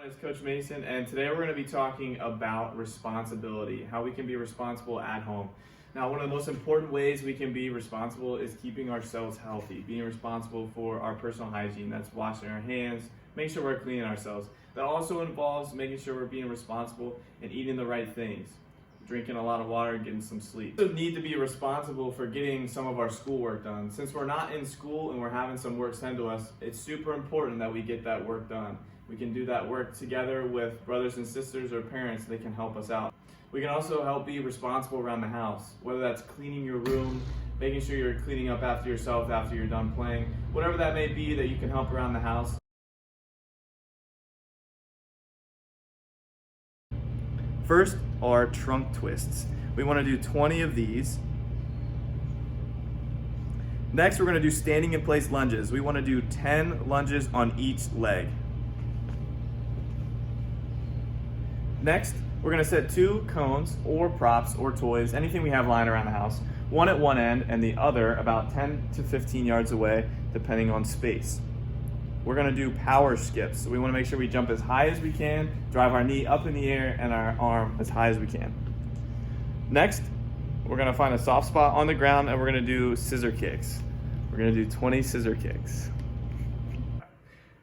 It's Coach Mason, and today we're going to be talking about responsibility, how we can be responsible at home. Now, one of the most important ways we can be responsible is keeping ourselves healthy, being responsible for our personal hygiene. That's washing our hands, making sure we're cleaning ourselves. That also involves making sure we're being responsible and eating the right things, drinking a lot of water and getting some sleep. We also need to be responsible for getting some of our schoolwork done. Since we're not in school and we're having some work sent to us, it's super important that we get that work done. We can do that work together with brothers and sisters or parents that can help us out. We can also help be responsible around the house, whether that's cleaning your room, making sure you're cleaning up after yourself after you're done playing, whatever that may be that you can help around the house. First are trunk twists. We want to do 20 of these. Next, we're going to do standing in place lunges. We want to do 10 lunges on each leg. Next, we're going to set 2 cones or props or toys, anything we have lying around the house, one at one end and the other about 10 to 15 yards away, depending on space. We're going to do power skips. So we want to make sure we jump as high as we can, drive our knee up in the air and our arm as high as we can. Next, we're going to find a soft spot on the ground and we're going to do scissor kicks. We're going to do 20 scissor kicks.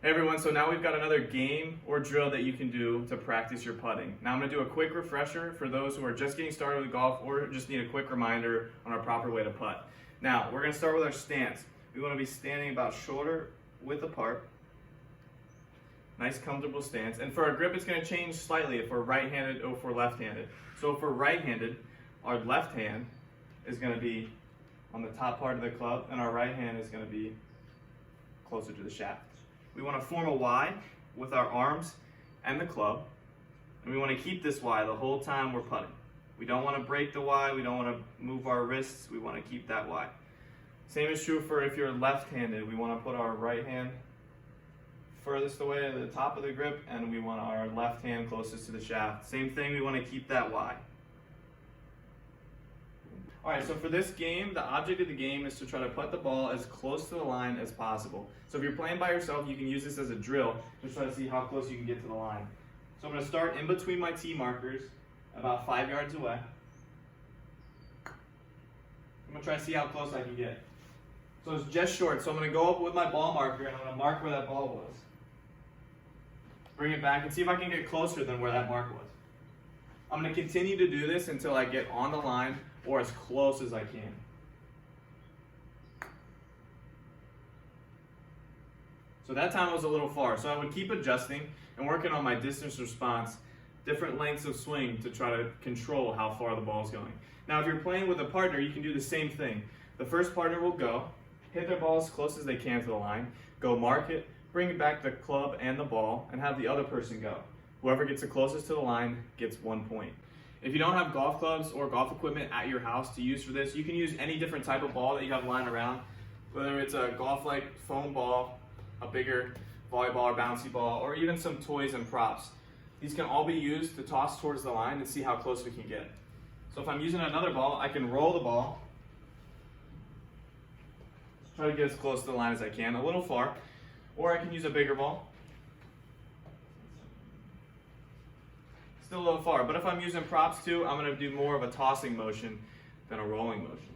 Hey everyone, so now we've got another game or drill that you can do to practice your putting. Now I'm going to do a quick refresher for those who are just getting started with golf or just need a quick reminder on our proper way to putt. Now, we're going to start with our stance. We want to be standing about shoulder width apart. Nice comfortable stance. And for our grip, it's going to change slightly if we're right-handed or if we're left-handed. So if we're right-handed, our left hand is going to be on the top part of the club and our right hand is going to be closer to the shaft. We want to form a Y with our arms and the club, and we want to keep this Y the whole time we're putting. We don't want to break the Y, we don't want to move our wrists, we want to keep that Y. Same is true for if you're left-handed. We want to put our right hand furthest away to the top of the grip, and we want our left hand closest to the shaft. Same thing, we want to keep that Y. Alright, so for this game, the object of the game is to try to put the ball as close to the line as possible. So if you're playing by yourself, you can use this as a drill to try to see how close you can get to the line. So I'm going to start in between my tee markers, about 5 yards away. I'm going to try to see how close I can get. So it's just short, so I'm going to go up with my ball marker and I'm going to mark where that ball was. Bring it back and see if I can get closer than where that mark was. I'm going to continue to do this until I get on the line or as close as I can. So that time was a little far, so I would keep adjusting and working on my distance response, different lengths of swing to try to control how far the ball is going. Now if you're playing with a partner, you can do the same thing. The first partner will go, hit their ball as close as they can to the line, go mark it, bring back the club and the ball, and have the other person go. Whoever gets the closest to the line gets 1 point. If you don't have golf clubs or golf equipment at your house to use for this, you can use any different type of ball that you have lying around, whether it's a golf-like foam ball, a bigger volleyball or bouncy ball, or even some toys and props. These can all be used to toss towards the line and see how close we can get. So if I'm using another ball, I can roll the ball, try to get as close to the line as I can, a little far, or I can use a bigger ball. Still a little far, but if I'm using props too, I'm going to do more of a tossing motion than a rolling motion.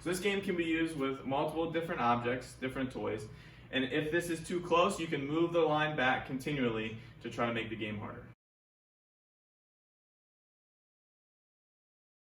So this game can be used with multiple different objects, different toys, and if this is too close, you can move the line back continually to try to make the game harder.